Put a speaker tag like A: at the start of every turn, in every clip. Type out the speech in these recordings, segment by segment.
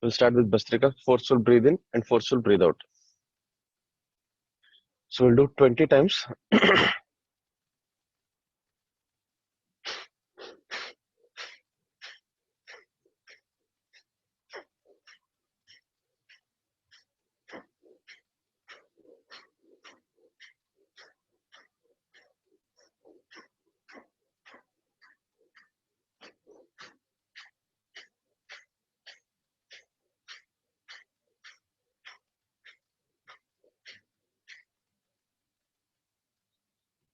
A: We'll start with Bastrika, forceful breathe in and forceful breathe out. So we'll do 20 times.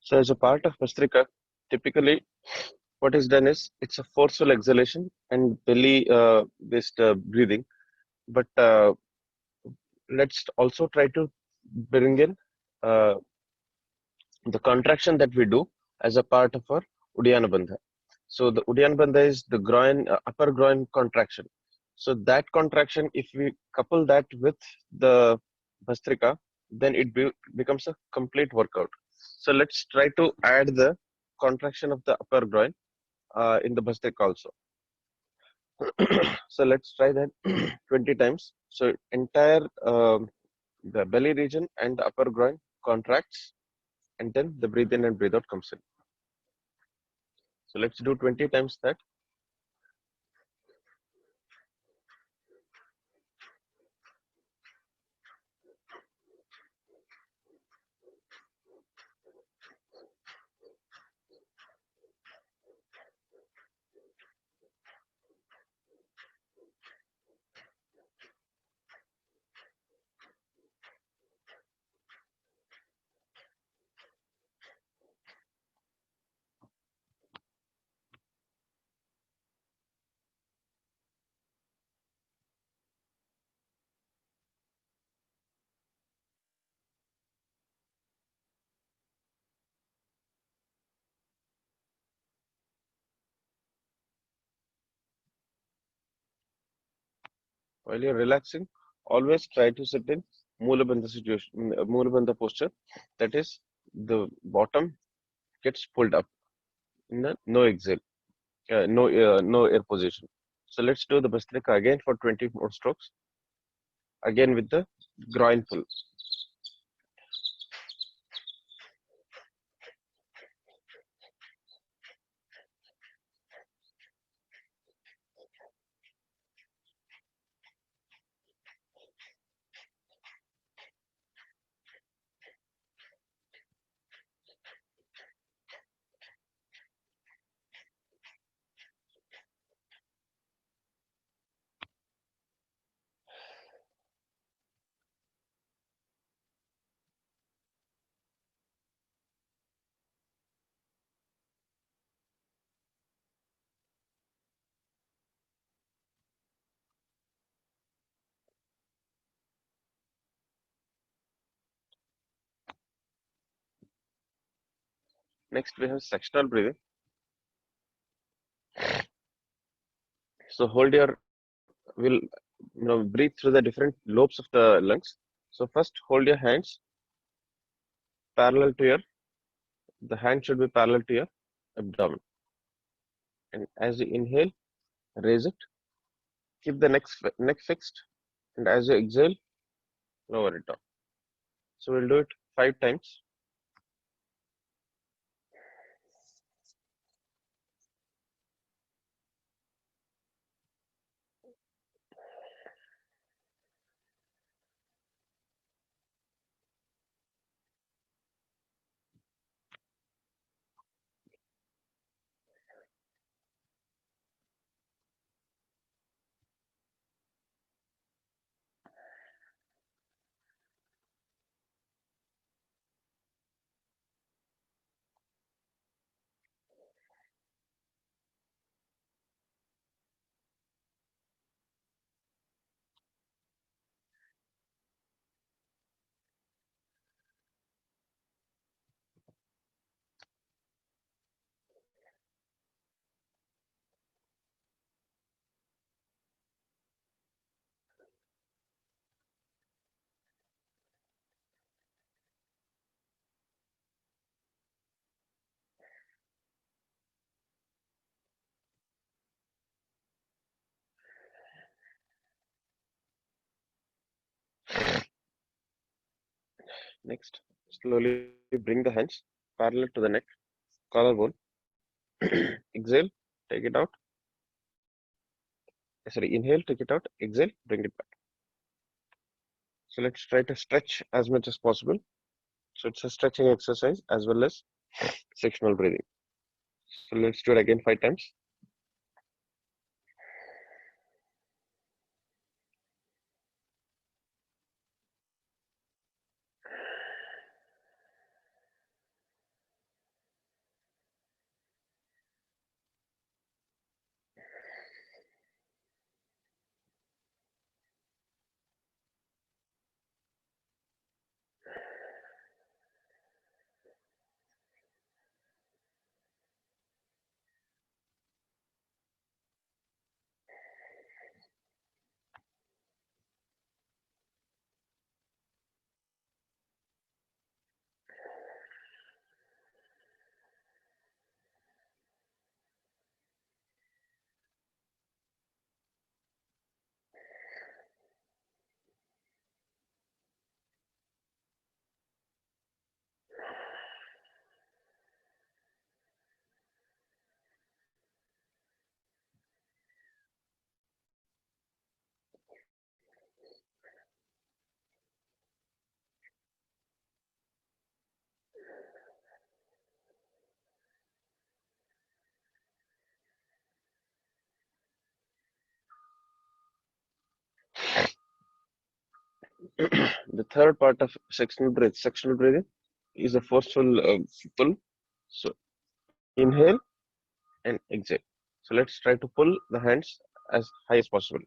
A: So as a part of Bastrika, typically what is done is it's a forceful exhalation and belly based breathing. But let's also try to bring in uh, the contraction that we do as a part of our Uddiyana Bandha. So the Uddiyana Bandha is the groin, upper groin contraction. So that contraction, if we couple that with the Bhastrika, then becomes a complete workout. So let's try to add the contraction of the upper groin in the Bhastrika also. So let's try that 20 times. So entire the belly region and the upper groin contracts, and then the breathe in and breathe out comes in. So let's do 20 times that. While you're relaxing, always try to sit in Mulabandha situation, Mulabandha posture. That is, the bottom gets pulled up in the no exhale, no air position. So let's do the Bhastrika again for 20 more strokes. Again with the groin pull. Next we have sectional breathing. So hold your will breathe through the different lobes of the lungs. So first hold your hands parallel to your the hand should be parallel to your abdomen. And as you inhale, raise it, keep the neck fixed, and as you exhale, lower it down. So we'll do it 5 times. Next, slowly bring the hands parallel to the neck, collarbone. Exhale, take it out. Sorry, inhale, take it out. Exhale, bring it back. So let's try to stretch as much as possible. So it's a stretching exercise as well as sectional breathing. So let's do it again 5 times. The third part of sectional breathing is a forceful pull. So inhale and exhale. So let's try to pull the hands as high as possible.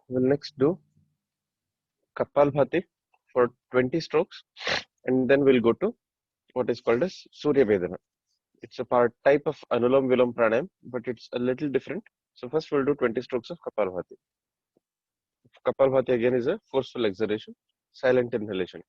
A: We'll next do Kapalbhati for 20 strokes, and then we'll go to what is called as Surya Vedana. It's a type of Anulam Vilom Pranayam, but it's a little different. So first we'll do 20 strokes of Kapalbhati. Kapalbhati again is a forceful exhalation, silent inhalation.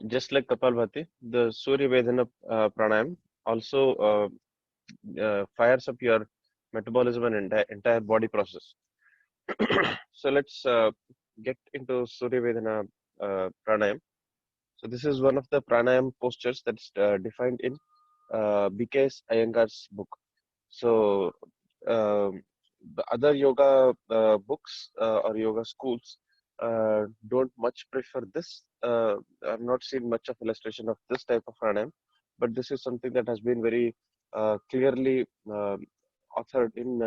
A: Just like Kapalbhati, the Surya Vedana Pranayam also fires up your metabolism and entire body process. So let's get into Surya Vedana Pranayam. So this is one of the pranayam postures that's defined in BKS Iyengar's book. So the other yoga books or yoga schools don't much prefer this. I've not seen much of illustration of this type of pranayam, but this is something that has been very clearly authored in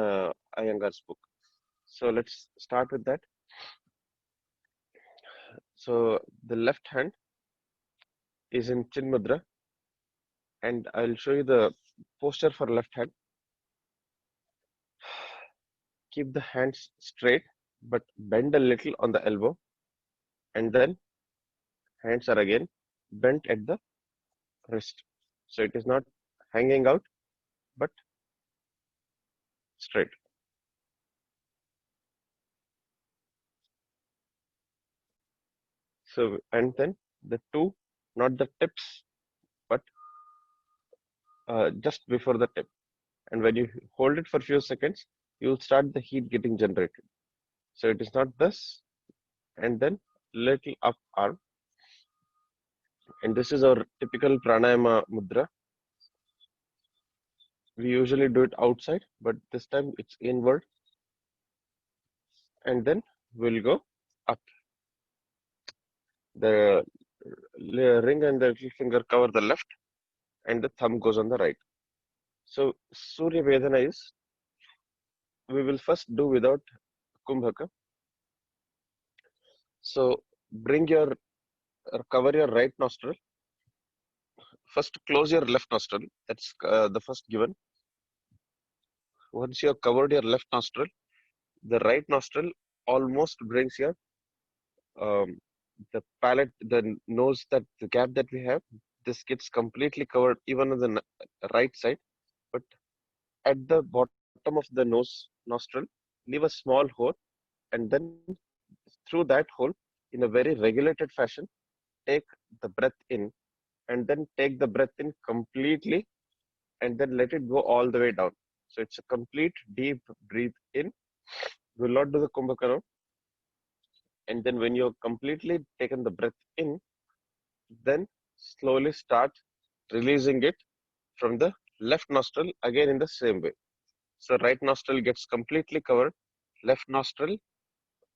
A: Iyengar's book. So let's start with that. So the left hand is in Chin Mudra, and I'll show you the posture for left hand. Keep the hands straight, but bend a little on the elbow, and then hands are again bent at the wrist. So it is not hanging out, but straight. So, and then the two, not the tips, but just before the tip. And when you hold it for a few seconds, you'll start the heat getting generated. So it is not this, and then little up arm. And this is our typical pranayama mudra. We usually do it outside, but this time it's inward. And then we'll go up. The ring and the little finger cover the left, and the thumb goes on the right. So Surya Vedana is, we will first do without Kumbhaka. So bring your, cover your right nostril. First close your left nostril. That's the first given. Once you have covered your left nostril, the right nostril almost brings your um, the palate, the nose, that the gap that we have. This gets completely covered even on the right side, but at the bottom of the nose nostril, leave a small hole, and then through that hole, in a very regulated fashion, take the breath in, and then take the breath in completely, and then let it go all the way down. So it's a complete deep breathe in. We will not do the Kumbhakara. And then when you've completely taken the breath in, then slowly start releasing it from the left nostril again in the same way. So right nostril gets completely covered, left nostril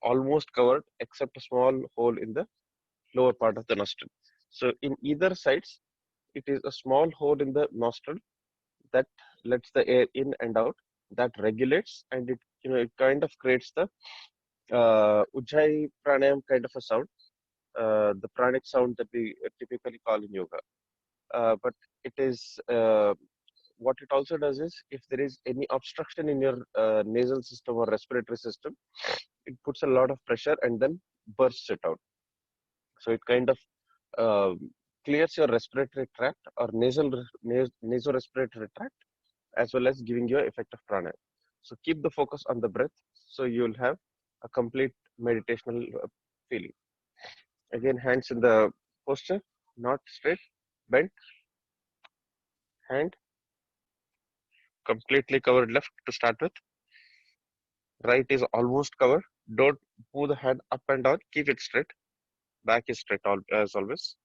A: almost covered except a small hole in the lower part of the nostril. So in either sides, it is a small hole in the nostril that lets the air in and out, that regulates, and it, it kind of creates the Ujjayi pranayam kind of a sound, the pranic sound that we typically call in yoga. But it is what it also does is, if there is any obstruction in your nasal system or respiratory system, it puts a lot of pressure and then bursts it out. So it kind of uh, clears your respiratory tract or nasal respiratory tract, as well as giving you effect of pranayama. So keep the focus on the breath, so you'll have a complete meditational feeling. Again, hands in the posture, not straight, bent, hand completely covered left to start with. Right is almost covered. Don't move the hand up and down. Keep it straight. Back is straight as always.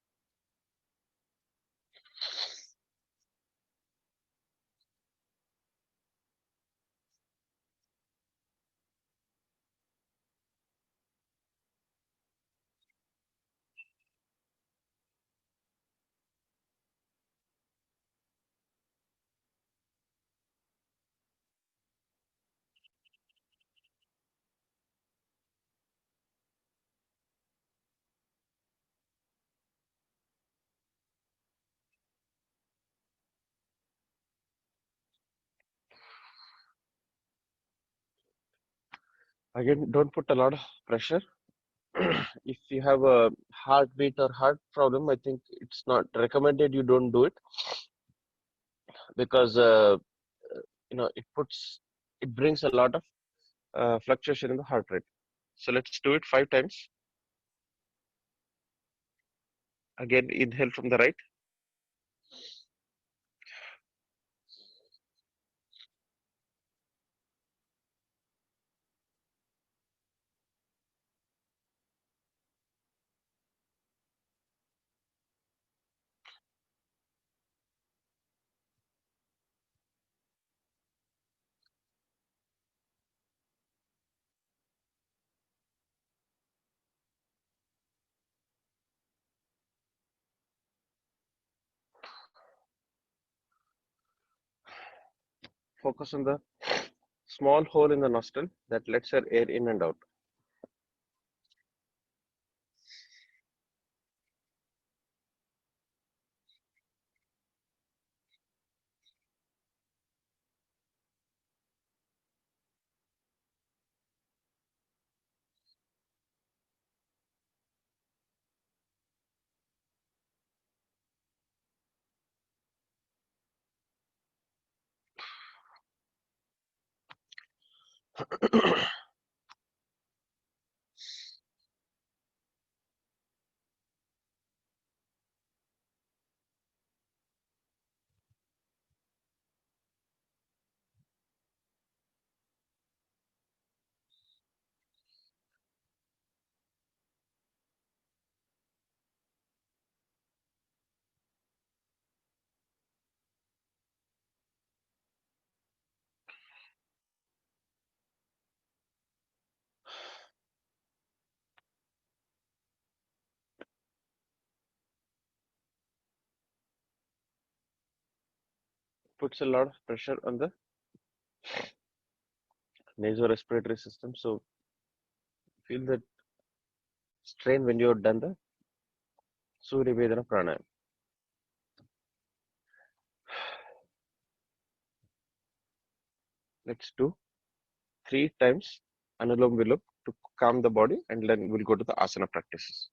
A: Again, don't put a lot of pressure. If you have a heartbeat or heart problem, I think it's not recommended you don't do it, because it brings a lot of fluctuation in the heart rate. So let's do it 5 times. Again, inhale from the right. Focus on the small hole in the nostril that lets your air in and out. puts a lot of pressure on the nasorespiratory system. So feel that strain when you're done the Surya Vedana pranayam. Let's do 3 times Anulom Vilom to calm the body, and then we'll go to the asana practices.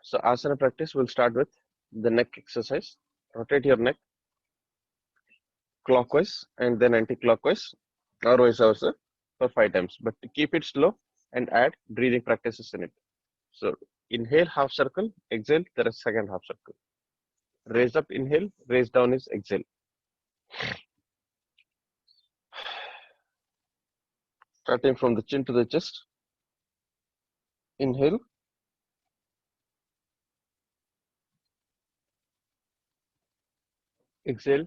A: So asana practice, we'll start with the neck exercise. Rotate your neck clockwise and then anti-clockwise or vice versa for 5 times. But to keep it slow and add breathing practices in it. So inhale half circle, exhale the second half circle. Raise up, inhale, raise down is exhale. Starting from the chin to the chest. Inhale, exhale.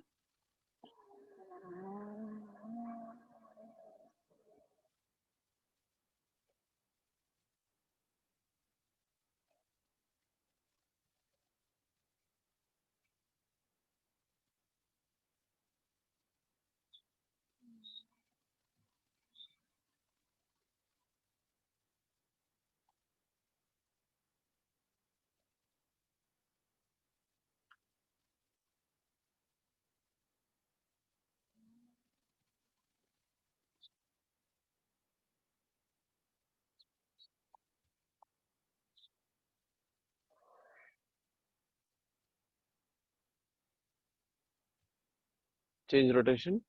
A: Change rotation.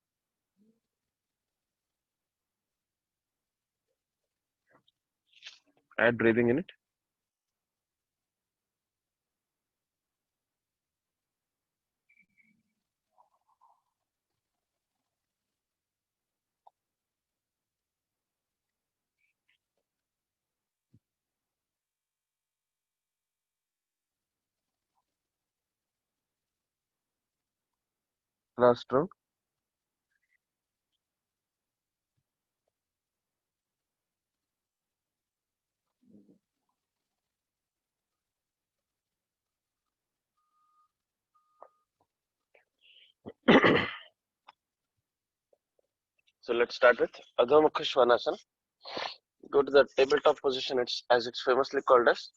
A: Add breathing in it. Last round. So let's start with Adho Mukha Svanasana. Go to the tabletop position, it's as it's famously called as.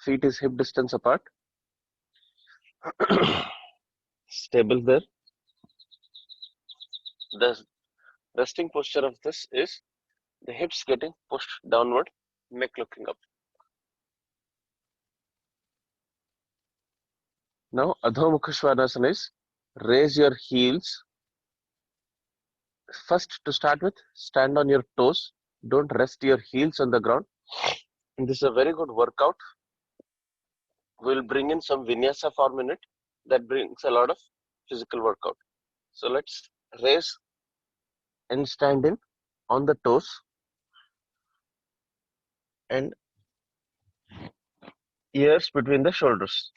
A: Feet is hip distance apart. Stable there. The resting posture of this is the hips getting pushed downward, neck looking up. Now Adho Mukha Svanasana is raise your heels. First, to start with, stand on your toes. Don't rest your heels on the ground. And this is a very good workout. We'll bring in some vinyasa form in it that brings a lot of physical workout. So let's raise and stand in on the toes and ears between the shoulders.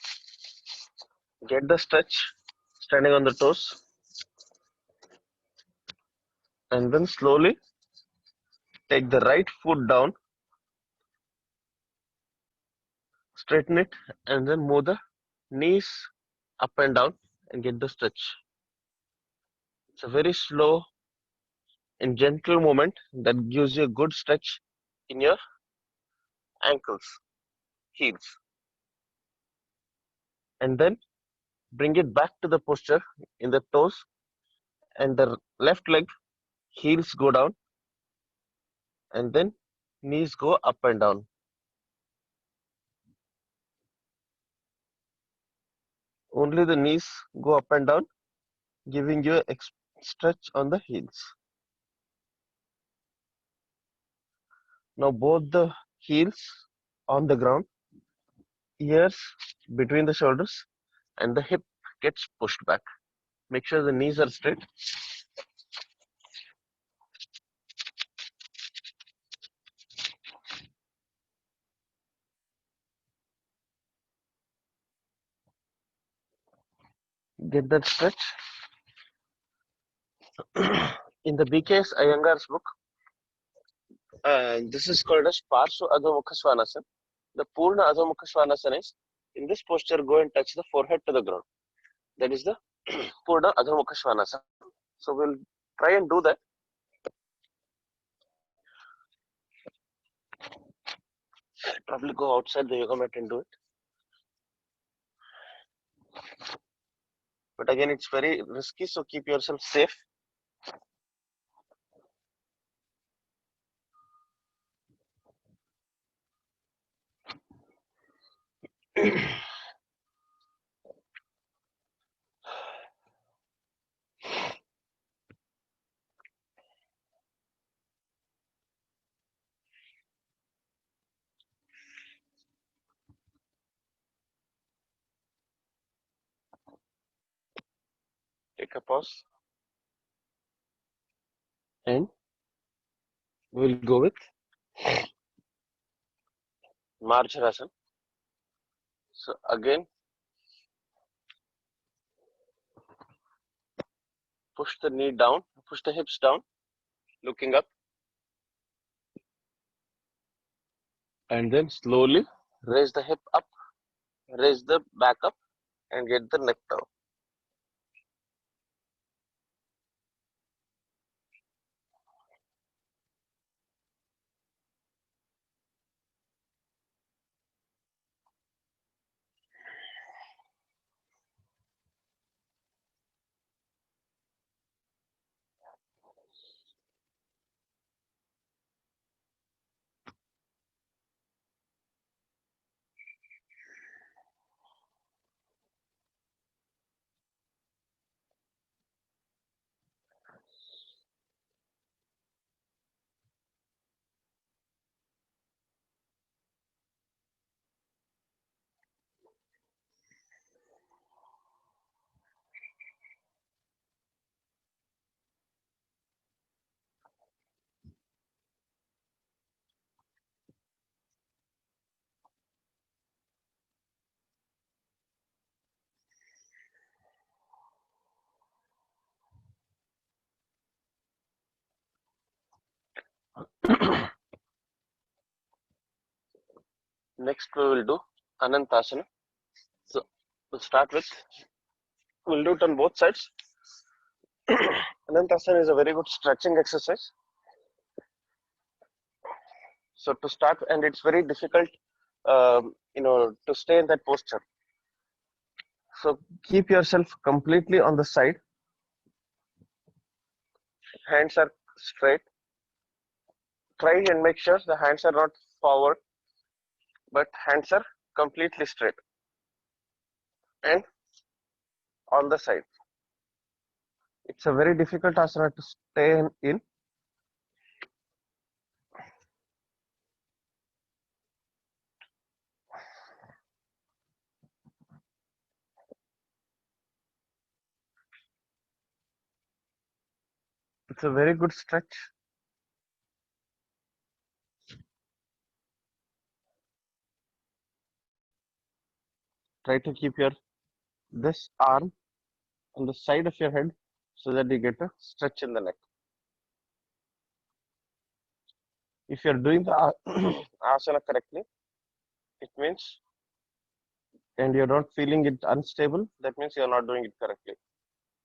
A: Get the stretch standing on the toes and then slowly take the right foot down, straighten it, and then move the knees up and down and get the stretch. It's a very slow and gentle movement that gives you a good stretch in your ankles, heels, and then bring it back to the posture in the toes and the left leg, heels go down and then knees go up and down. Only the knees go up and down, giving you a stretch on the heels. Now both the heels on the ground, ears between the shoulders, and the hip gets pushed back. Make sure the knees are straight. Get that stretch. In the BKS Iyengar's book, this is called as Parsva Adhomukha Svanasana. The Purna Adhomukha Svanasana is in this posture, go and touch the forehead to the ground. That is the Purna Adhomukha Svanasana. So we'll try and do that. Probably go outside the yoga mat and do it. But again, it's very risky, so keep yourself safe. Take a pause and we'll go with Marjarasana. So again, push the knee down, push the hips down, looking up, and then slowly raise the hip up, raise the back up, and get the neck down. Next, we will do Anantasana. So we'll start with, we'll do it on both sides. Anantasana is a very good stretching exercise. So to start, and it's very difficult, to stay in that posture. So keep yourself completely on the side. Hands are straight. Try and make sure the hands are not forward, but hands are completely straight and on the side. It's a very difficult asana to stay in. It's a very good stretch. Try to keep your this arm on the side of your head so that you get a stretch in the neck. If you're doing the asana correctly, it means, and you're not feeling it unstable, that means you're not doing it correctly.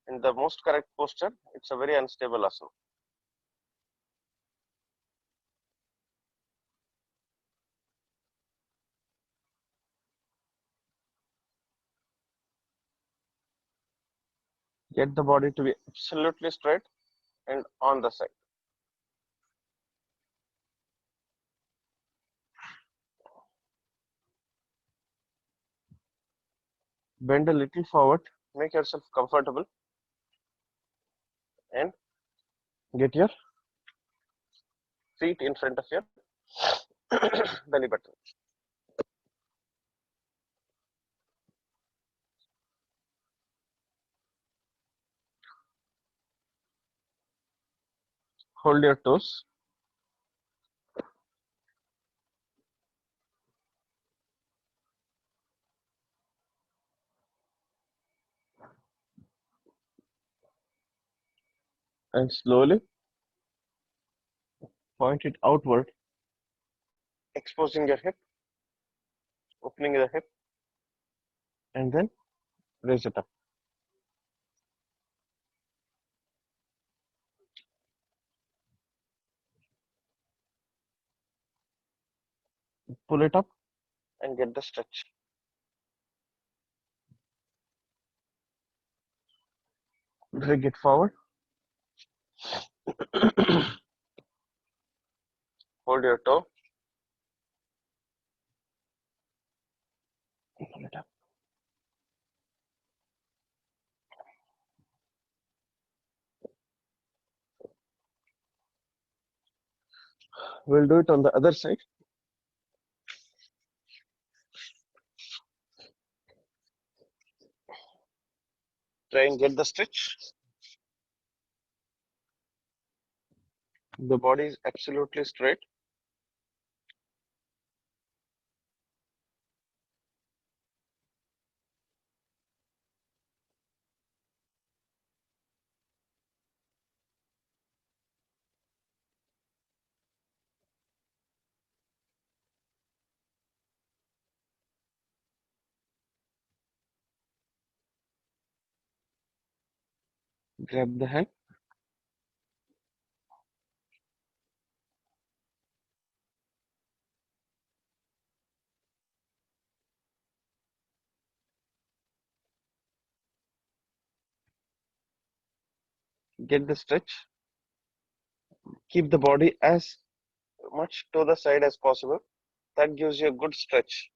A: In the most correct posture, it's a very unstable asana. Get the body to be absolutely straight and on the side. Bend a little forward, make yourself comfortable, and get your feet in front of your belly button. Hold your toes. And slowly point it outward, exposing your hip, opening the hip, and then raise it up. Pull it up and get the stretch. Drag it forward. Hold your toe. Pull it up. We'll do it on the other side. Try and get the stretch. The body is absolutely straight. Grab the hand. Get the stretch. Keep the body as much to the side as possible. That gives you a good stretch.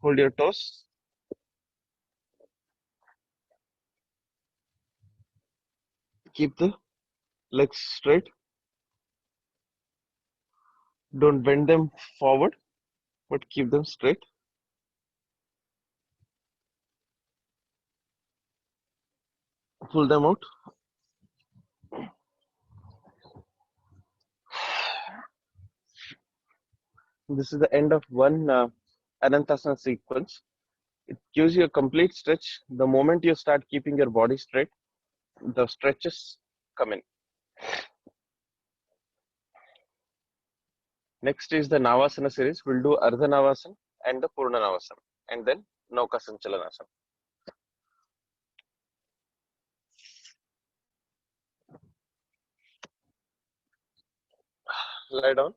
A: Hold your toes. Keep the legs straight. Don't bend them forward, but keep them straight. Pull them out. This is the end of one Anantasana sequence. It gives you a complete stretch. The moment you start keeping your body straight, the stretches come in. Next is the Navasana series. We'll do Ardha Navasana and the Purna Navasana, and then Nauka Sanchalanasana. Lie down,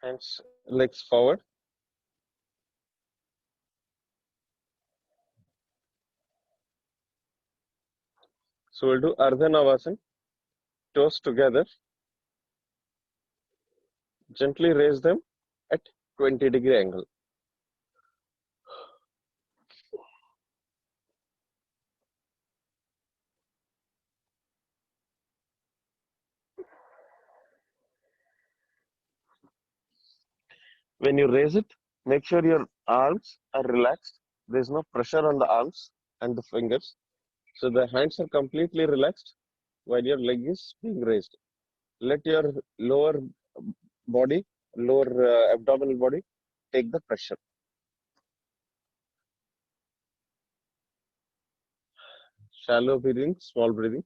A: hands, legs forward. So we'll do Ardha Navasana, toes together. Gently raise them at 20-degree angle. When you raise it, make sure your arms are relaxed. There's no pressure on the arms and the fingers. So the hands are completely relaxed while your leg is being raised. Let your lower body, lower abdominal body take the pressure. Shallow breathing, small breathing.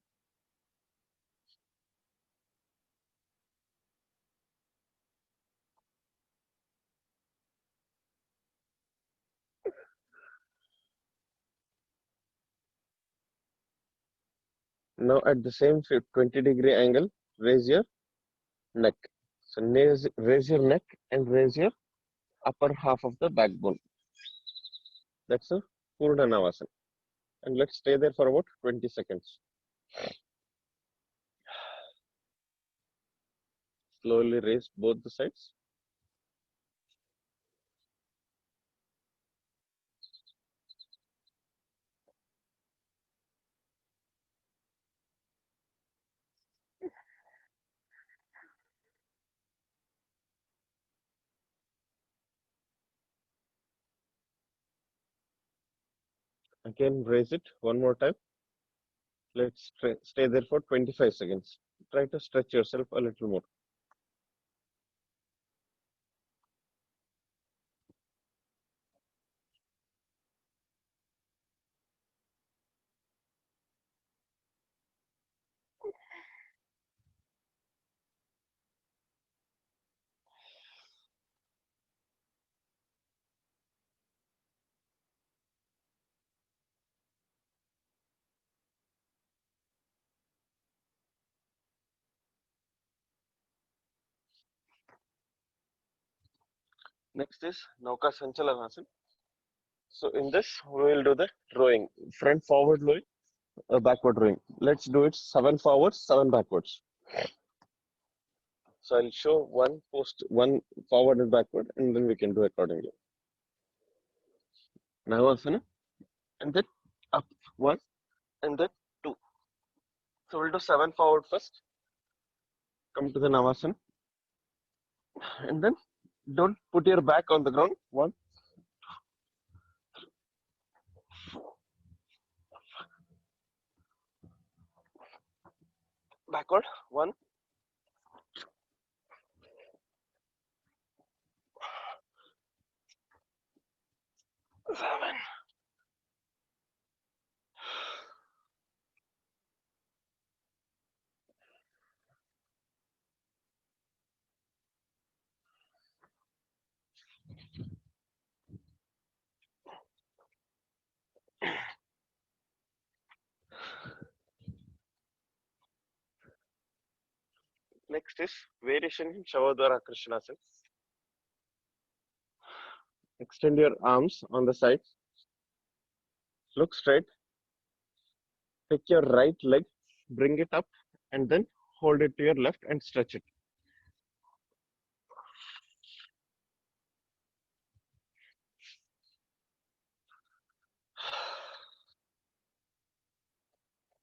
A: Now at the same 20-degree angle, raise your neck. So raise your neck and raise your upper half of the backbone. That's a Purna Navasana. And let's stay there for about 20 seconds. Slowly raise both the sides. Again, raise it one more time. Let's stay there for 25 seconds. Try to stretch yourself a little more. Next is Nauka Sanchalanasana. So in this, we will do the rowing. Front forward rowing, backward rowing. Let's do it 7 forwards, 7 backwards. So I'll show one forward and backward, and then we can do accordingly. Navasana, and then up 1, and then 2. So we'll do 7 forward first. Come to the Navasana, and then don't put your back on the ground. 1, backward, 1, 7. Next is variation in Shavadvara Krishnasana. Extend your arms on the sides. Look straight. Pick your right leg, bring it up, and then hold it to your left and stretch it.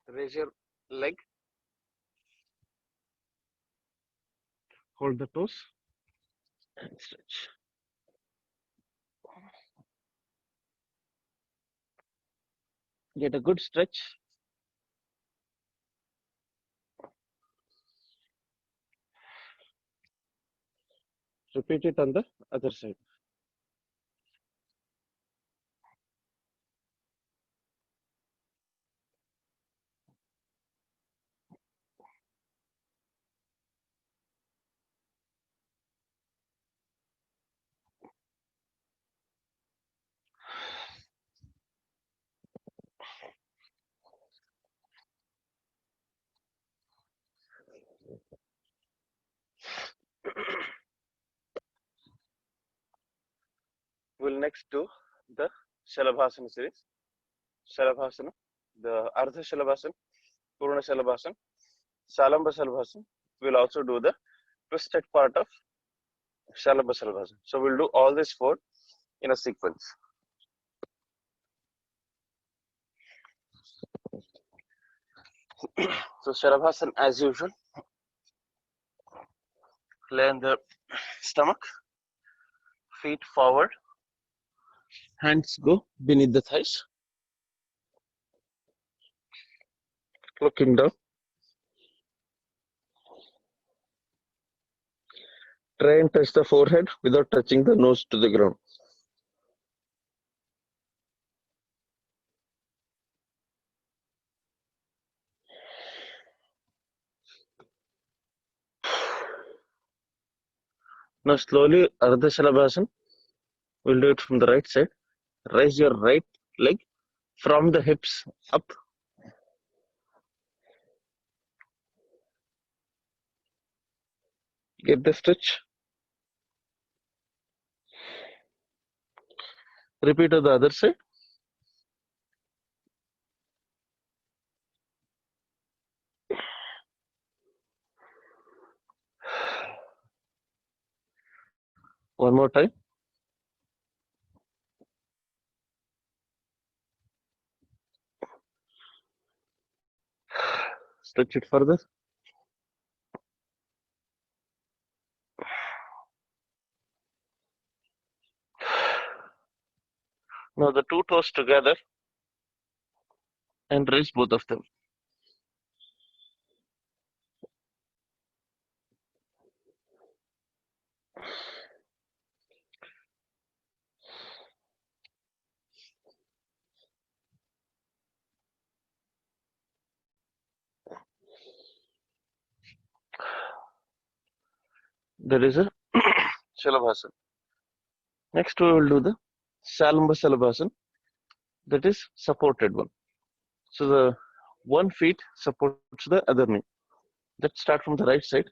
A: Raise your leg, hold the toes, and stretch. Get a good stretch. Repeat it on the other side. We'll next do the Shalabhasana series. Shalabhasana, the Ardha Shalabhasana, Purna Shalabhasana, Salamba Shalabhasana. We'll also do the twisted part of Shalamba Shalabhasana. So we'll do all these 4 in a sequence. So Shalabhasana as usual. Lay on the stomach, feet forward, Hands go beneath the thighs, looking down. Try and touch the forehead without touching the nose to the ground. Now slowly Ardha Shalabhasana. We'll do it from the right side. Raise your right leg from the hips up. Get the stretch. Repeat to the other side. One more time. Stretch it further. Now the two toes together and raise both of them. There is a Shalabhasana. Next we will do the Salamba Shalabhasana. That is supported one. So the one feet supports the other knee. Let's start from the right side.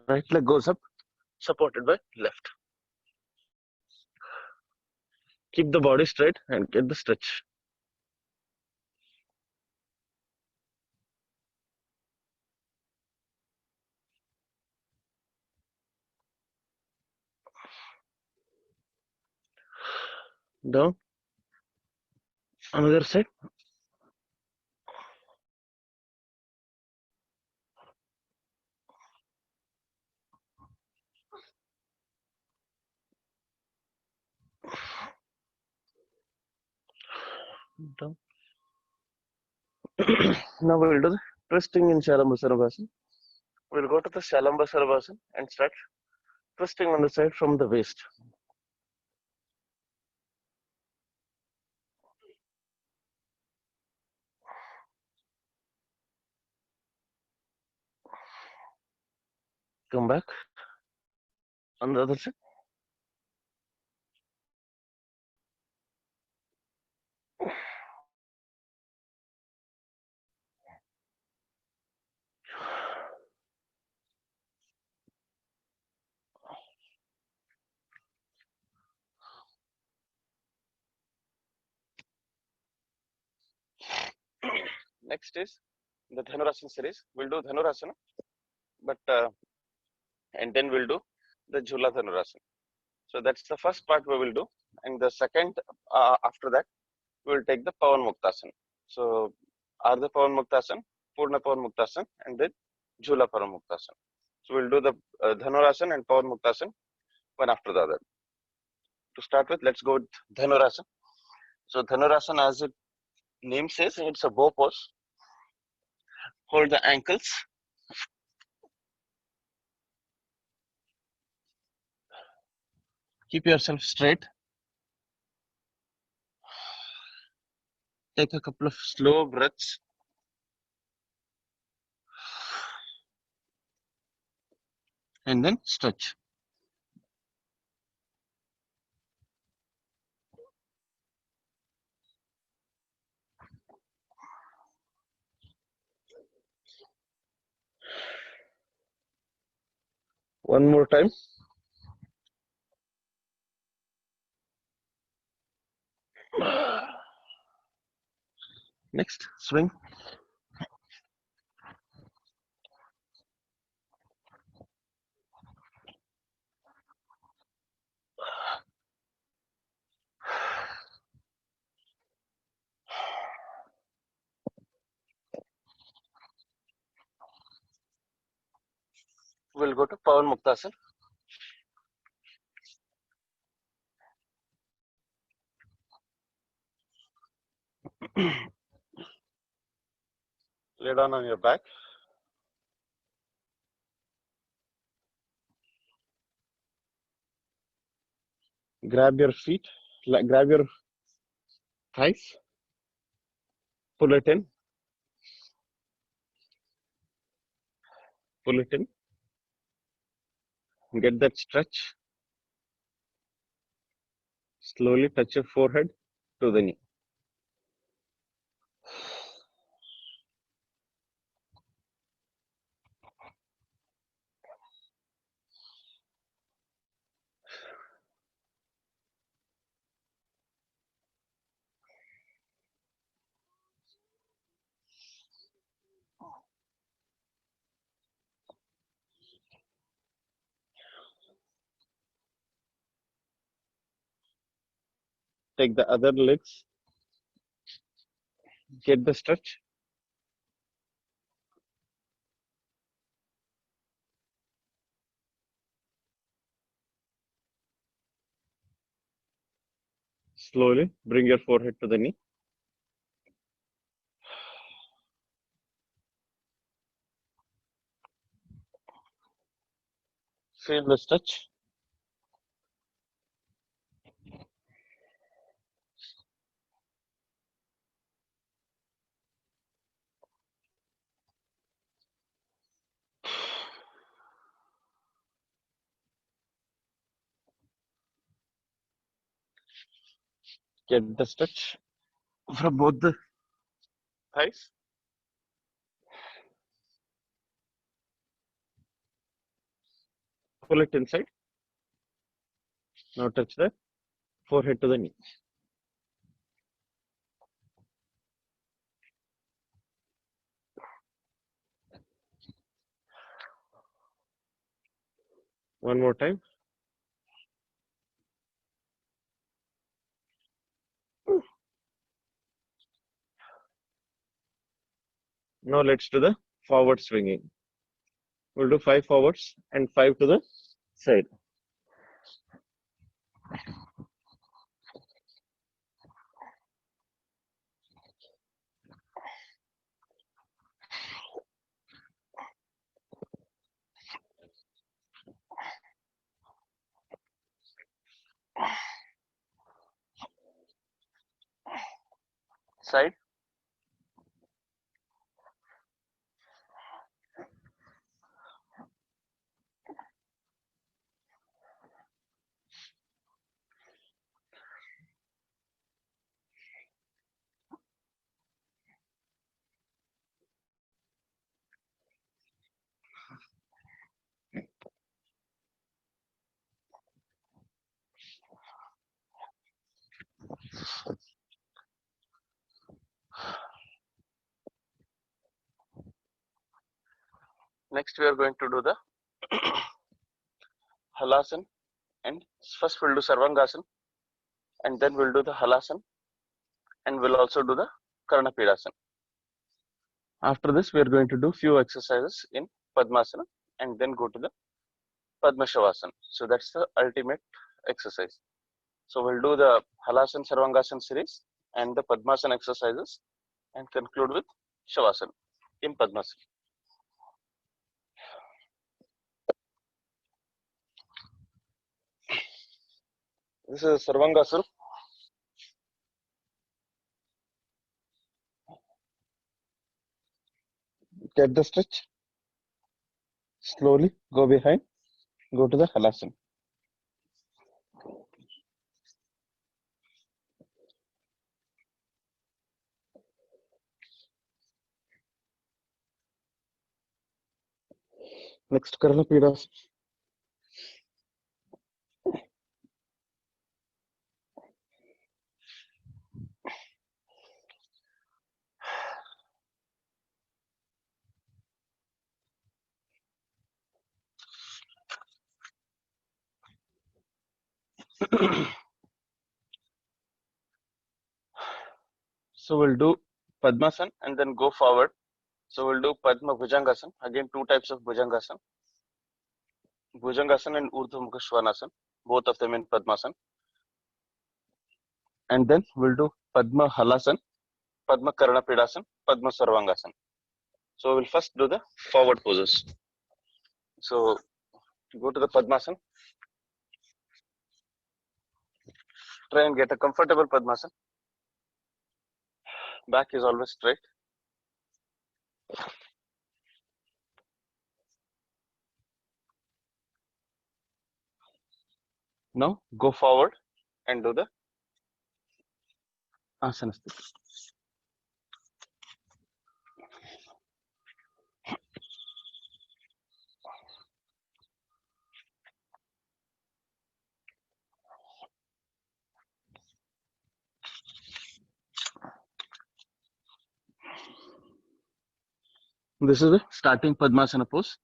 A: Right leg goes up, supported by left. Keep the body straight and get the stretch. Down. Another side. Down. Now we'll do the twisting in Shalambasarabhasana. We'll go to the Shalambasarabhasana and start twisting on the side from the waist. Come back on the other side. Next is the Dhanurasana series. We'll do Dhanurasana, but and then we'll do the Jhula Dhanurasana. So that's the first part we will do, and the second after that we will take the Pavan Muktasana. So Ardha Pavan Muktasana, Purna Pavan Muktasana, and then Jhula Pavan Muktasana. So we'll do the Dhanurasana and Pavan Muktasana one after the other. To start with, let's go with Dhanurasana. So Dhanurasana, as its name says, it's a bow pose. Hold the ankles. Keep yourself straight. Take a couple of slow breaths. And then stretch. One more time. Next, swing. We'll go to Pavan Muktasana. Lay down on your back. Grab your feet, grab your thighs, pull it in, pull it in, get that stretch. Slowly touch your forehead to the knee. Take the other legs, get the stretch. Slowly bring your forehead to the knee. Feel the stretch. Get the stretch from both the thighs. Pull it inside. Now touch the forehead to the knee. One more time. Now let's do the forward swinging. We'll do 5 forwards and 5 to the side. Side. Next, we are going to do the halasan, and first we'll do sarvangasana, and then we'll do the halasan, and we'll also do the karnapidasan. After this, we are going to do few exercises in padmasana and then go to the padmashavasana. So that's the ultimate exercise. So we'll do the halasan sarvangasana series and the padmasana exercises and conclude with shavasana in padmasana. This is sarvangasana. Get the stretch. Slowly go behind. Go to the halasan. Next karnapidas. So we'll do padmasana and then go forward. So we'll do Padma Bhujangasana. Again, 2 types of Bhujangasana. Bhujangasana and Urdhva Mukha Svanasana. Both of them in Padmasana. And then we'll do Padma Halasana. Padma Karana Pidasana, Padma Sarvangasana. So we'll first do the forward poses. So go to the Padmasana. Try and get a comfortable Padmasana. Back is always straight. Now go forward and do the Asana Sthiti. This is the starting Padmasana pose.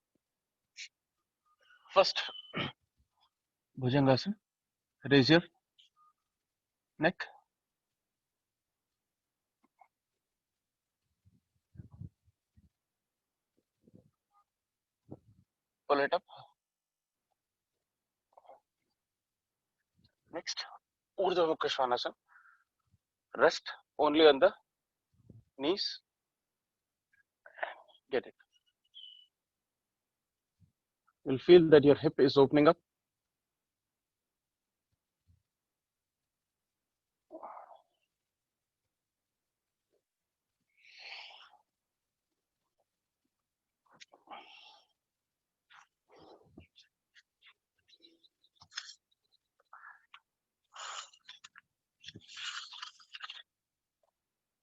A: First, Bhujangasana. Raise your neck. Pull it up. Next, Urdhva Mukha Svanasana. Rest only on the knees. Get it. You'll feel that your hip is opening up.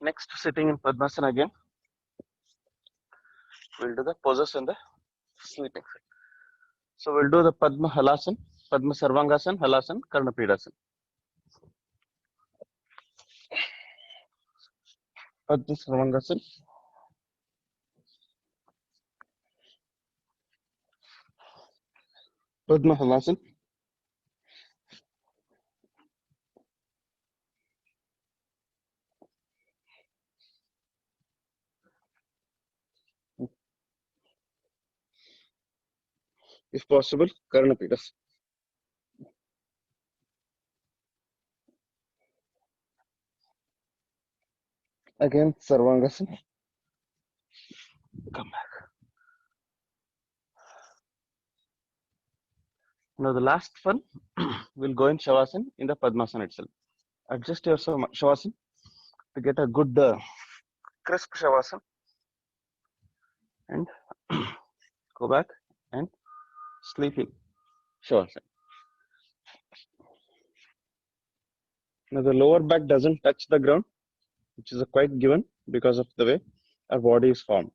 A: Next, sitting in Padmasana again. We'll do the poses in the sleeping side. So we'll do the Padma Halasana, Padma Sarvangasana, Halasana, Karna Pidasana. Padma Sarvangasana. Padma Halasana. If possible, Karna Pidasana. Again, Sarvangasana. Come back. Now the last one, we'll go in Shavasana in the Padmasana itself. Adjust your Shavasana to get a good crisp Shavasana and go back and sleep in Shavasana. Now the lower back doesn't touch the ground, which is a quite given because of the way our body is formed.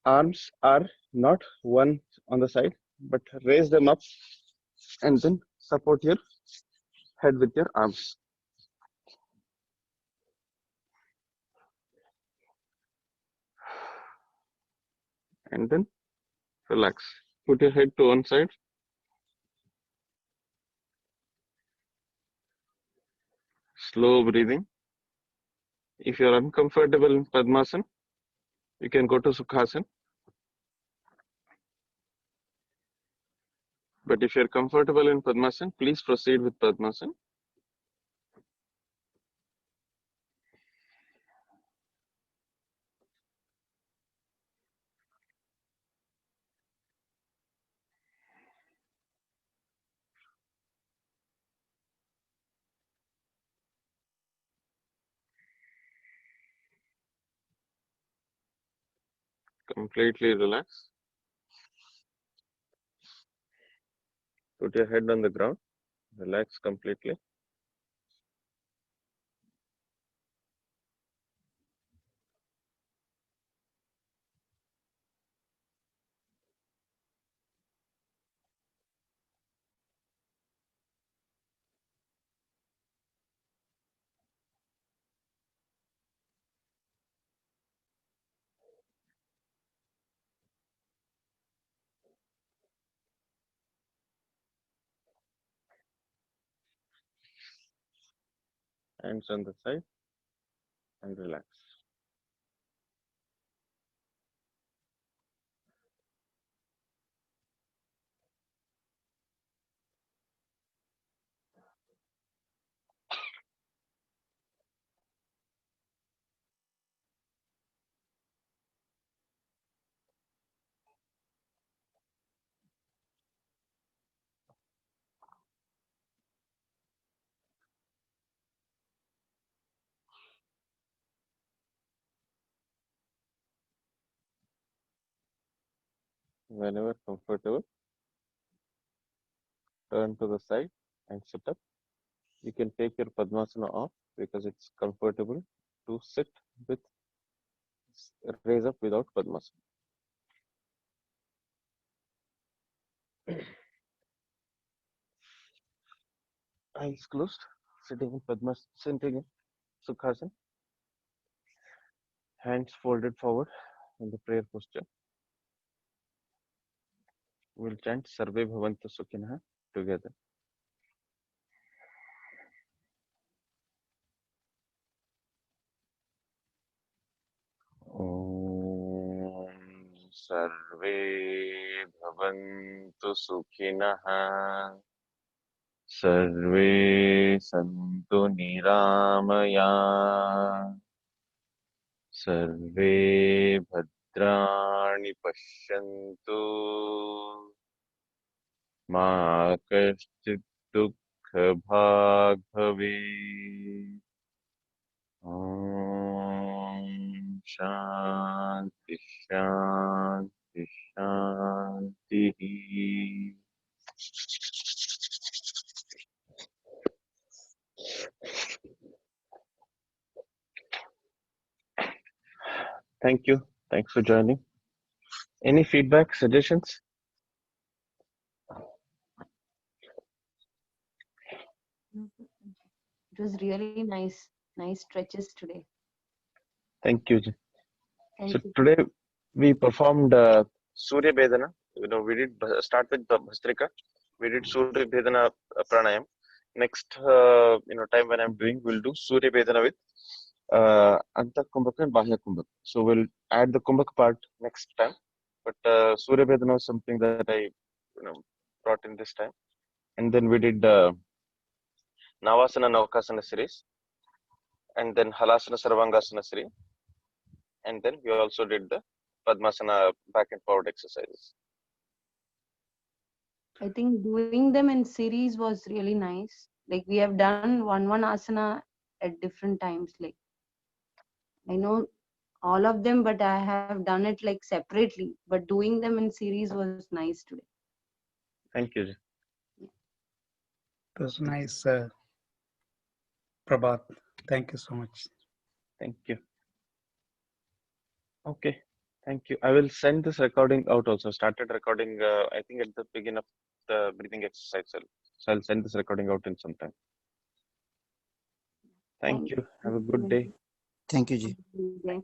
A: Arms are not one on the side, but raise them up and then support your head with your arms. And then relax. Put your head to one side. Slow breathing. If you're uncomfortable in Padmasana, you can go to Sukhasana. But if you're comfortable in Padmasana, please proceed with Padmasana. Completely relax. Put your head on the ground. Relax completely. Hands on the side and relax. Whenever comfortable, turn to the side and sit up. You can take your Padmasana off because it's comfortable to sit with raise up without Padmasana. Eyes closed, sitting in Padmasana, sitting in Sukhasana, hands folded forward in the prayer posture. We'll chant Sarve Bhavantu Sukhinah together. ॐ सर्वे भवन्तु सुखिनः सर्वे सन्तु निरामया सर्वे भद्राणि पश्यन्तु मा कश्चित् दुःखभाग् भवेत् ॐ शान्ति शान्ति शान्तिः Thank you. Thanks for joining. Any feedback, suggestions?
B: It was really nice stretches today.
A: Thank you. So
B: Thank you.
A: today we performed Surya Bedana. We did start with the Bhastrika. We did Surya Bedana pranayam. Next, time when I'm doing, we'll do Surya Bedana with Anta Kumbhaka and Bahya Kumbhaka. So we'll add the Kumbhaka part next time. But Surya Bedana was something that I, brought in this time. And then we did Navasana Naukasana series, and then Halasana Sarvangasana series, and then we also did the Padmasana back and forward exercises.
B: I think doing them in series was really nice. Like we have done one asana at different times. Like I know all of them, but I have done it like separately. But doing them in series was nice today.
A: Thank you.
C: It was nice, Prabhat. Thank you so much.
A: Thank you. Okay. Thank you. I will send this recording out also. Started recording, I think at the beginning of the breathing exercise. So I'll send this recording out in some time. Thank
B: Thank
A: you. Have a good
B: you.
A: day.
D: Thank you, Ji.
B: Bye.